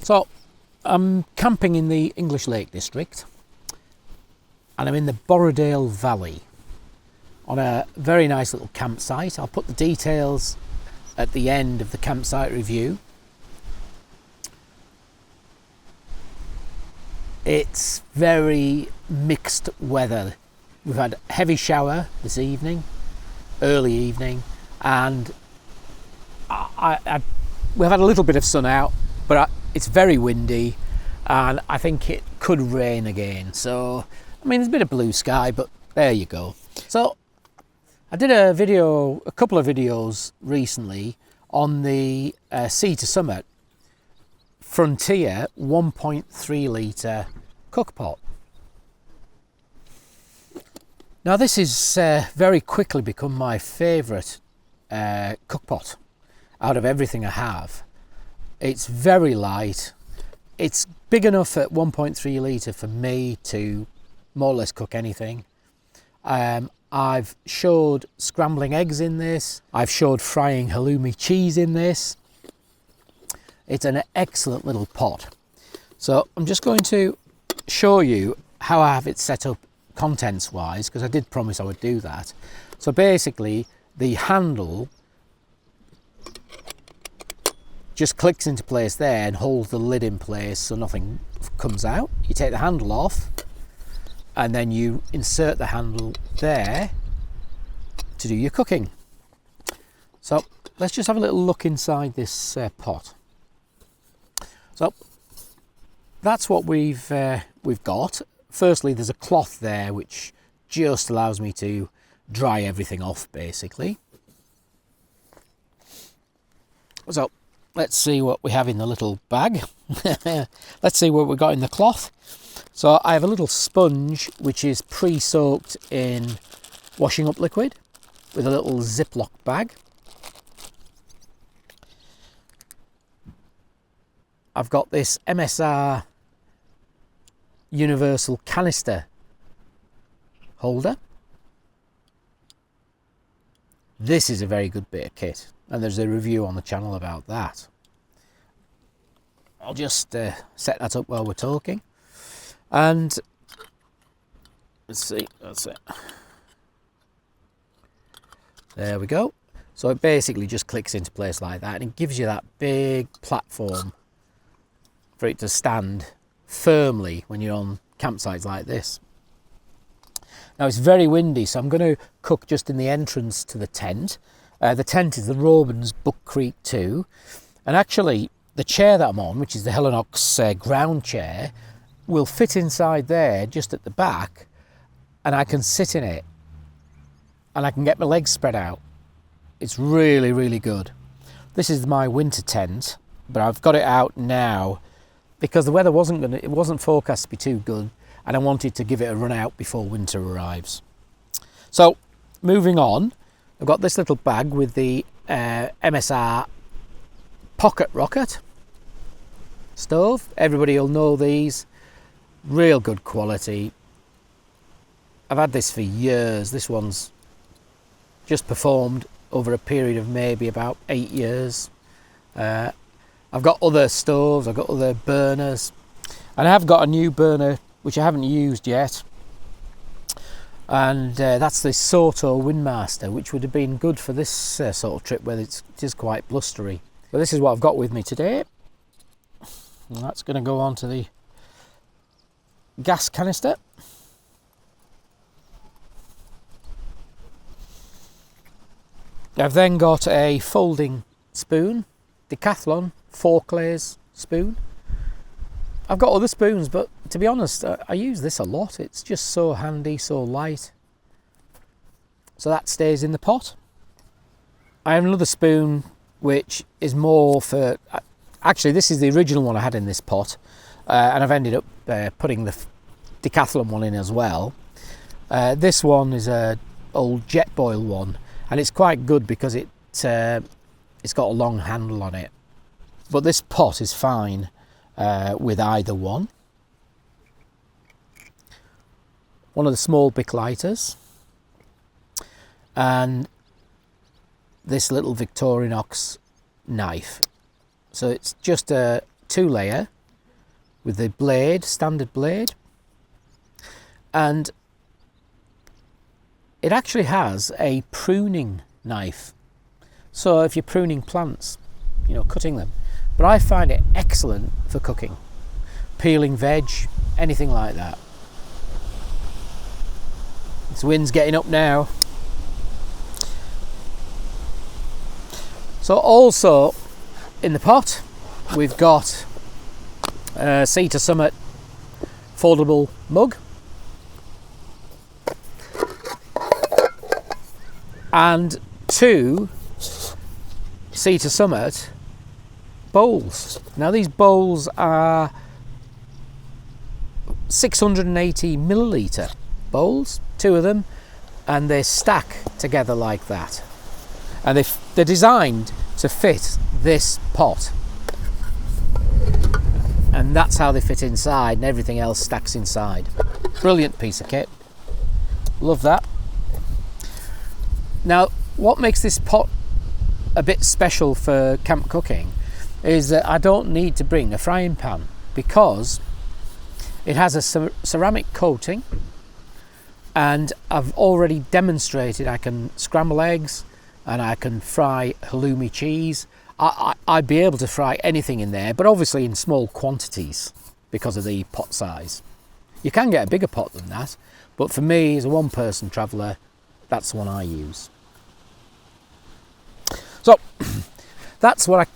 So I'm camping in the English Lake District, and I'm in the Borrowdale Valley on a very nice little campsite. I'll put the details at the end of the campsite review. It's very mixed weather. We've had a heavy shower this evening, early evening, and we've had a little bit of sun out, but it's very windy, and I think it could rain again. So, I mean, there's a bit of blue sky, but there you go. So, I did a couple of videos recently on the Sea to Summit Frontier 1.3 litre cookpot. Now this is very quickly become my favourite cookpot out of everything I have. It's very light. It's big enough at 1.3 litre for me to more or less cook anything. I've showed scrambling eggs in this. I've showed frying halloumi cheese in this. It's an excellent little pot. So I'm just going to show you how I have it set up contents wise, because I did promise I would do that. So basically the handle just clicks into place there and holds the lid in place so nothing comes out. You take the handle off and then you insert the handle there to do your cooking. So let's just have a little look inside this pot. So that's what we've got. Firstly, there's a cloth there which just allows me to dry everything off basically. So let's see what we have in the little bag. Let's see what we got in the cloth. So I have a little sponge which is pre-soaked in washing up liquid with a little Ziploc bag. I've got this MSR universal canister holder. This is a very good bit of kit, and there's a review on the channel about that. I'll just set that up while we're talking. And let's see, that's it. There we go. So it basically just clicks into place like that, and it gives you that big platform for it to stand firmly when you're on campsites like this. Now it's very windy, so I'm going to cook just in the entrance to the tent. The tent is the Robins Buck Creek 2, and actually the chair that I'm on, which is the Helinox ground chair, will fit inside there just at the back, and I can sit in it and I can get my legs spread out. It's really, really good. This is my winter tent, but I've got it out now because the weather wasn't forecast to be too good, and I wanted to give it a run out before winter arrives. So moving on, I've got this little bag with the MSR pocket rocket stove. Everybody will know these. Real good quality. I've had this for years. This one's just performed over a period of maybe about 8 years. I've got other stoves, I've got other burners, and I have got a new burner which I haven't used yet, and that's the Soto Windmaster, which would have been good for this sort of trip where it is quite blustery. So this is what I've got with me today, and that's going to go on to the gas canister. I've then got a folding spoon, Decathlon 4-clays spoon. I've got other spoons, but to be honest, I use this a lot. It's just so handy, so light. So that stays in the pot. I have another spoon which is more for... Actually, this is the original one I had in this pot, and I've ended up putting the Decathlon one in as well. This one is a old Jetboil one, and it's quite good because it's got a long handle on it. But this pot is fine with either one. One of the small Bic lighters, and this little Victorinox knife. So it's just a 2-layer with the blade, standard blade, and it actually has a pruning knife. So if you're pruning plants, you know, cutting them. But I find it excellent for cooking, peeling veg, anything like that. This wind's getting up now. So also in the pot we've got a Sea to Summit foldable mug and 2 Sea to Summit bowls. Now these bowls are 680 milliliter bowls, 2 of them, and they stack together like that, and they're designed to fit this pot, and that's how they fit inside, and everything else stacks inside. Brilliant piece of kit, love that. Now what makes this pot a bit special for camp cooking is that I don't need to bring a frying pan, because it has a ceramic coating, and I've already demonstrated I can scramble eggs and I can fry halloumi cheese. I'd be able to fry anything in there, but obviously in small quantities because of the pot size. You can get a bigger pot than that, but for me as a one-person traveller, that's the one I use. So that's what I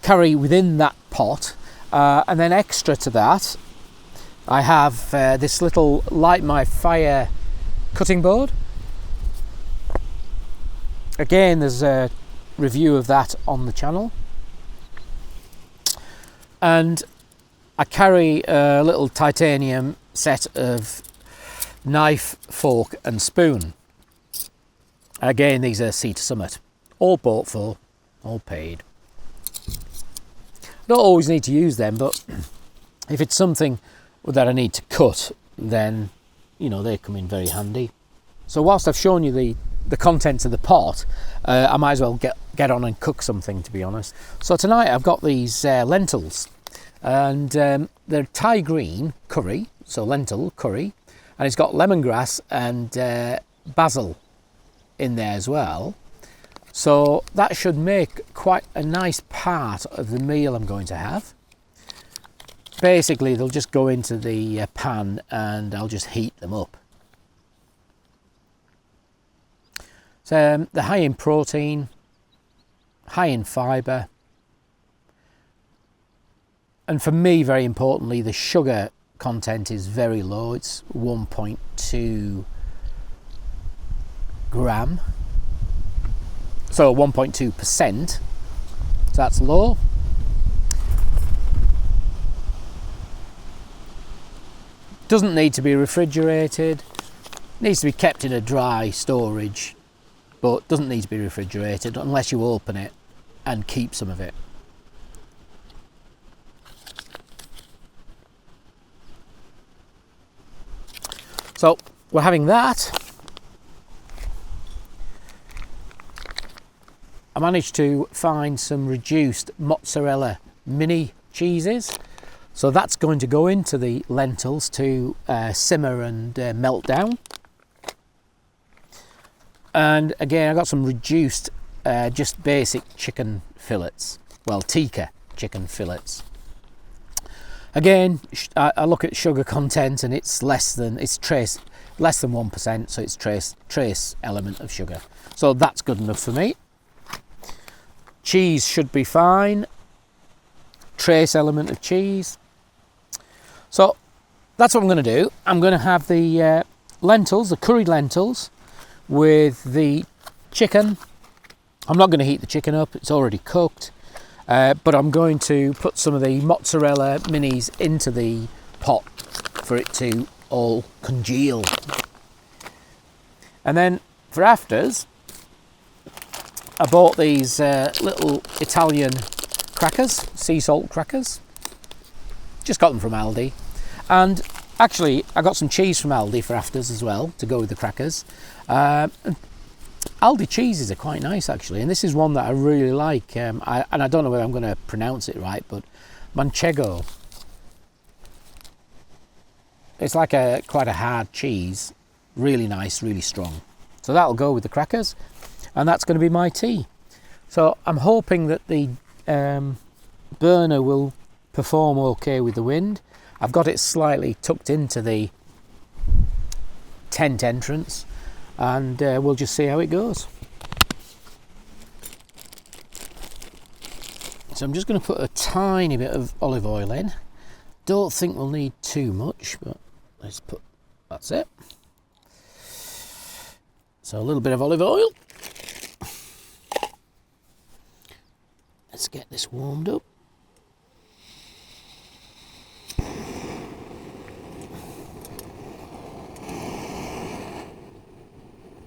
carry within that pot, and then extra to that I have this little Light My Fire cutting board. Again, there's a review of that on the channel. And I carry a little titanium set of knife, fork and spoon. Again, these are Sea to Summit. All bought for, all paid. Don't always need to use them, but if it's something that I need to cut, then, you know, they come in very handy. So whilst I've shown you the contents of the pot, I might as well get on and cook something, to be honest. So tonight I've got these lentils, and they're Thai green curry, so lentil curry, and it's got lemongrass and basil in there as well. So that should make quite a nice part of the meal I'm going to have. Basically, they'll just go into the pan and I'll just heat them up. So they're high in protein, high in fibre, and for me, very importantly, the sugar content is very low. It's 1.2 gram, so 1.2%, so that's low. Doesn't need to be refrigerated, needs to be kept in a dry storage, but doesn't need to be refrigerated unless you open it and keep some of it. So we're having that. I managed to find some reduced mozzarella mini cheeses, so that's going to go into the lentils to simmer and melt down. And again, I got some reduced, just basic chicken fillets, well, tikka chicken fillets. Again, I look at sugar content, and it's less than 1%, so it's trace element of sugar. So that's good enough for me. Cheese should be fine. Trace element of cheese. So that's what I'm going to do. I'm going to have the lentils, the curried lentils, with the chicken. I'm not going to heat the chicken up, it's already cooked, but I'm going to put some of the mozzarella minis into the pot for it to all congeal. And then for afters, I bought these little Italian crackers, sea salt crackers. Just got them from Aldi. And actually, I got some cheese from Aldi for afters as well, to go with the crackers. Aldi cheeses are quite nice, actually, and this is one that I really like. And I don't know whether I'm going to pronounce it right, but Manchego. It's like quite a hard cheese, really nice, really strong. So that'll go with the crackers, and that's going to be my tea. So I'm hoping that the burner will perform okay with the wind. I've got it slightly tucked into the tent entrance, and we'll just see how it goes. So I'm just going to put a tiny bit of olive oil in. Don't think we'll need too much, but let's put, that's it. So a little bit of olive oil. Let's get this warmed up.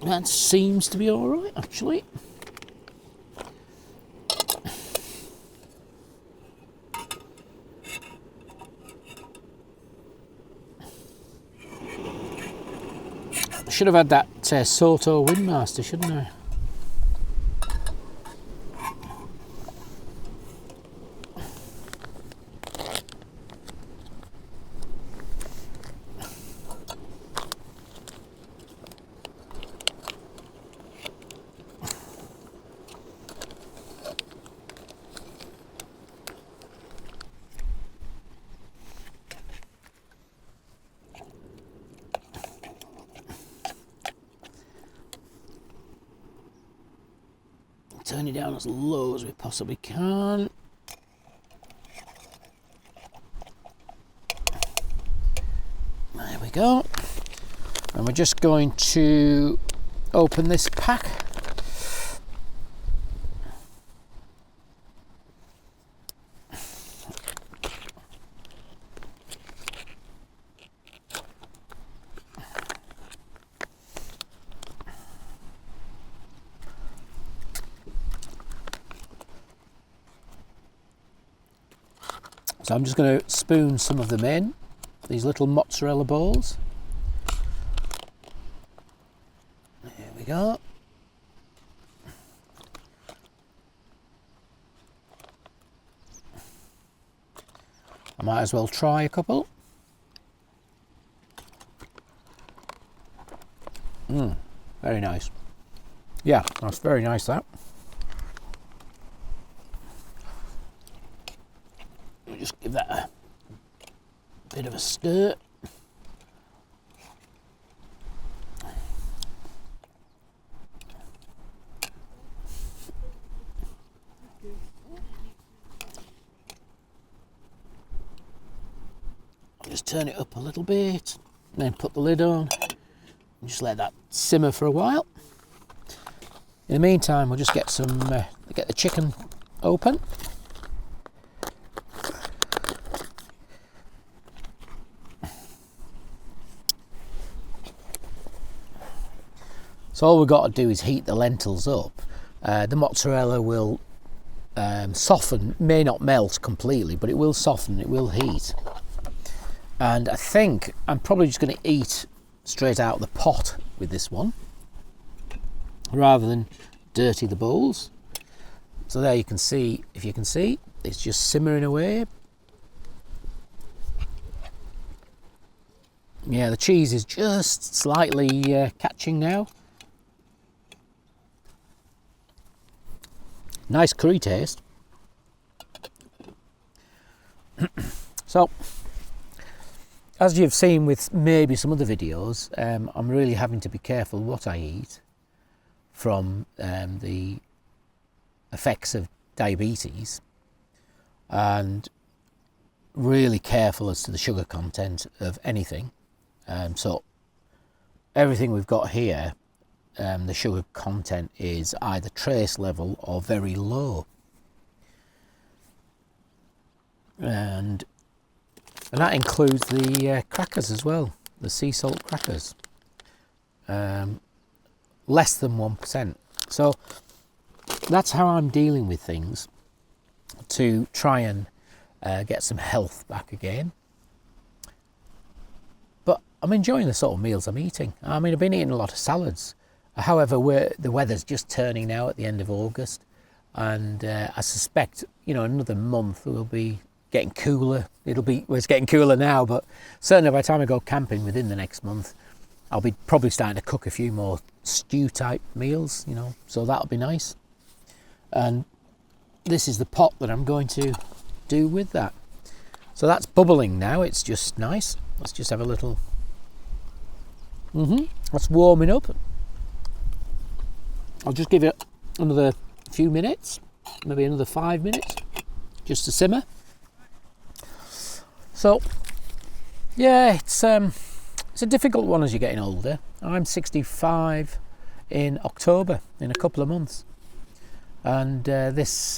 That seems to be all right, actually. I should have had that Soto Windmaster, shouldn't I? Turn it down as low as we possibly can. There we go. And we're just going to open this pack. So I'm just going to spoon some of them in, these little mozzarella balls. There we go. I might as well try a couple. Very nice. Yeah, that's very nice, that. Just give that a bit of a stir. Just turn it up a little bit, and then put the lid on, and just let that simmer for a while. In the meantime, we'll just get some, get the chicken open. So all we've got to do is heat the lentils up. The mozzarella will soften, may not melt completely, but it will soften, it will heat. And I think I'm probably just going to eat straight out of the pot with this one, rather than dirty the bowls. So there you can see, if you can see, it's just simmering away. Yeah, the cheese is just slightly catching now. Nice curry taste. So, as you've seen with maybe some other videos, I'm really having to be careful what I eat from the effects of diabetes, and really careful as to the sugar content of anything. So everything we've got here, the sugar content is either trace level or very low, and that includes the crackers as well, the sea salt crackers, less than 1%. So that's how I'm dealing with things to try and get some health back again. But I'm enjoying the sort of meals I'm eating. I mean, I've been eating a lot of salads. However, the weather's just turning now at the end of August, and I suspect, you know, another month we'll be getting cooler. Well, it's getting cooler now, but certainly by the time I go camping within the next month, I'll be probably starting to cook a few more stew type meals, you know, so that'll be nice. And this is the pot that I'm going to do with that. So that's bubbling now, it's just nice. Let's just have a little, that's warming up. I'll just give it another few minutes, maybe another 5 minutes, just to simmer. So, yeah, it's a difficult one as you're getting older. I'm 65 in October, in a couple of months. And this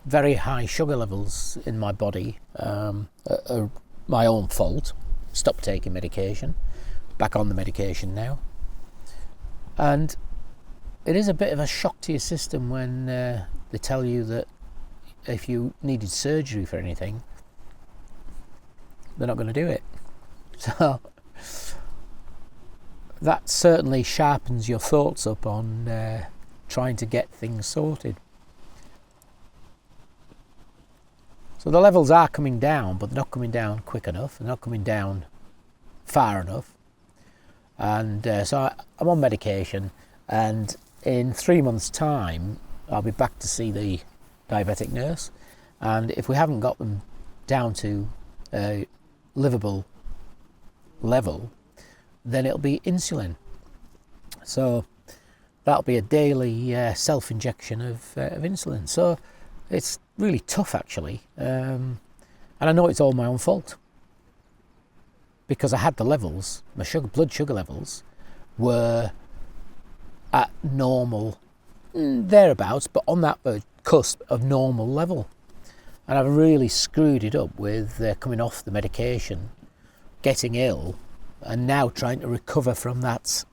very high sugar levels in my body are my own fault. Stopped taking medication, back on the medication now. And it is a bit of a shock to your system when they tell you that if you needed surgery for anything, they're not going to do it. So that certainly sharpens your thoughts up on trying to get things sorted. So the levels are coming down, but they're not coming down quick enough. They're not coming down far enough. And so I'm on medication, and in 3 months' time, I'll be back to see the diabetic nurse. And if we haven't got them down to a livable level, then it'll be insulin. So that'll be a daily self-injection of insulin. So it's really tough, actually. And I know it's all my own fault, because I had the levels, my blood sugar levels were at normal, thereabouts, but on that cusp of normal level. And I've really screwed it up with coming off the medication, getting ill, and now trying to recover from that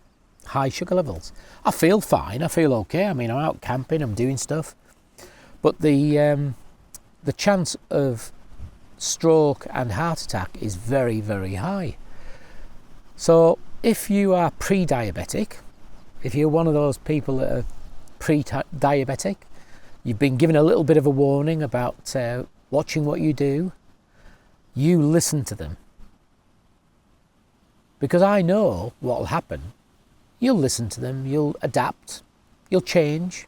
high sugar levels. I feel fine, I feel okay. I mean, I'm out camping, I'm doing stuff, but the chance of stroke and heart attack is very, very high. So if you are pre-diabetic, if you're one of those people that are pre-diabetic, you've been given a little bit of a warning about watching what you do, you listen to them. Because I know what will happen. You'll listen to them, you'll adapt, you'll change,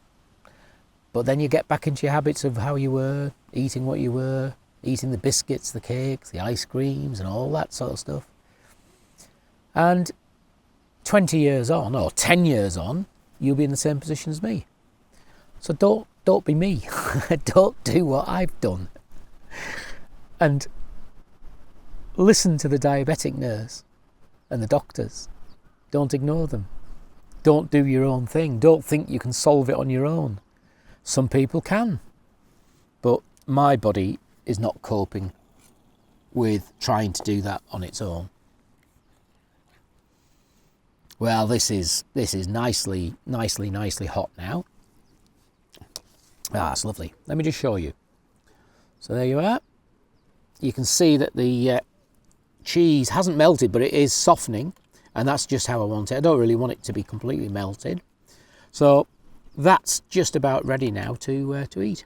but then you get back into your habits of how you were, eating what you were, eating the biscuits, the cakes, the ice creams and all that sort of stuff. And 20 years on, or 10 years on, you'll be in the same position as me. So don't be me. Don't do what I've done. And listen to the diabetic nurse and the doctors. Don't ignore them. Don't do your own thing. Don't think you can solve it on your own. Some people can, but my body is not coping with trying to do that on its own. Well, this is nicely hot now. Ah, it's lovely. Let me just show you. So there you are. You can see that the cheese hasn't melted, but it is softening, and that's just how I want it. I don't really want it to be completely melted. So that's just about ready now to eat.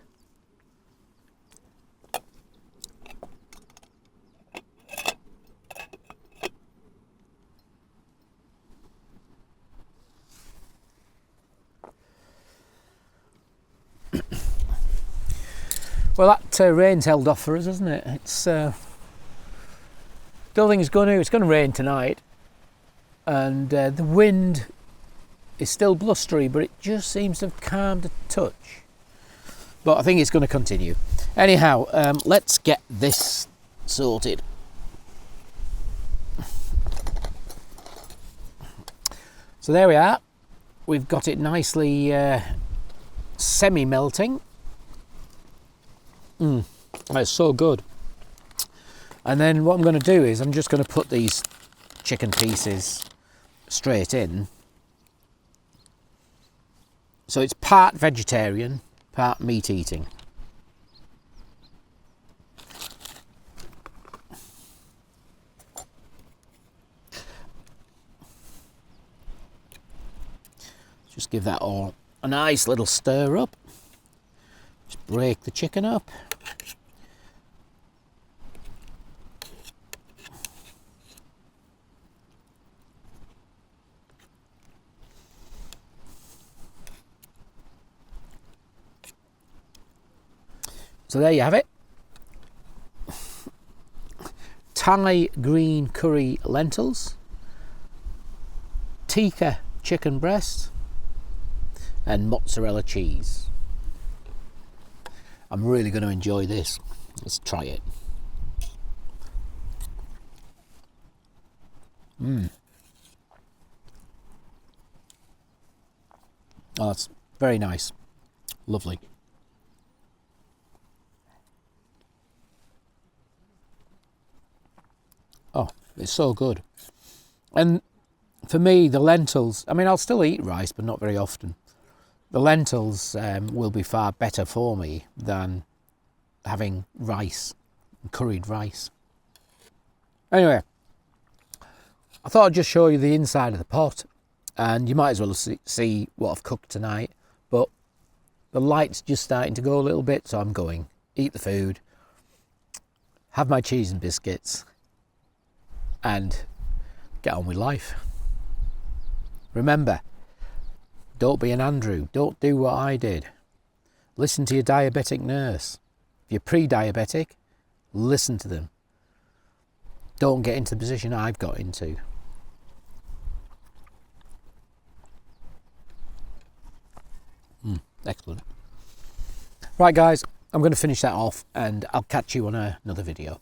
Well, that rain's held off for us, hasn't it? It's don't think it's going to rain tonight, and the wind is still blustery, but it just seems to have calmed a touch. But I think it's going to continue. Anyhow, let's get this sorted. So there we are. We've got it nicely semi-melting. That's so good. And then what I'm going to do is I'm just going to put these chicken pieces straight in. So it's part vegetarian, part meat eating. Just give that all a nice little stir up. Just break the chicken up. So there you have it. Thai green curry lentils, tikka chicken breast, and mozzarella cheese. I'm really going to enjoy this. Let's try it. Oh, that's very nice. Lovely. Oh, it's so good. And for me, the lentils, I mean, I'll still eat rice, but not very often. The lentils will be far better for me than having rice, curried rice. Anyway, I thought I'd just show you the inside of the pot, and you might as well see what I've cooked tonight. But the light's just starting to go a little bit, so I'm going, eat the food, have my cheese and biscuits, and get on with life. Remember, don't be an Andrew. Don't do what I did. Listen to your diabetic nurse. If you're pre-diabetic, listen to them. Don't get into the position I've got into. Excellent. Right, guys, I'm going to finish that off, and I'll catch you on another video.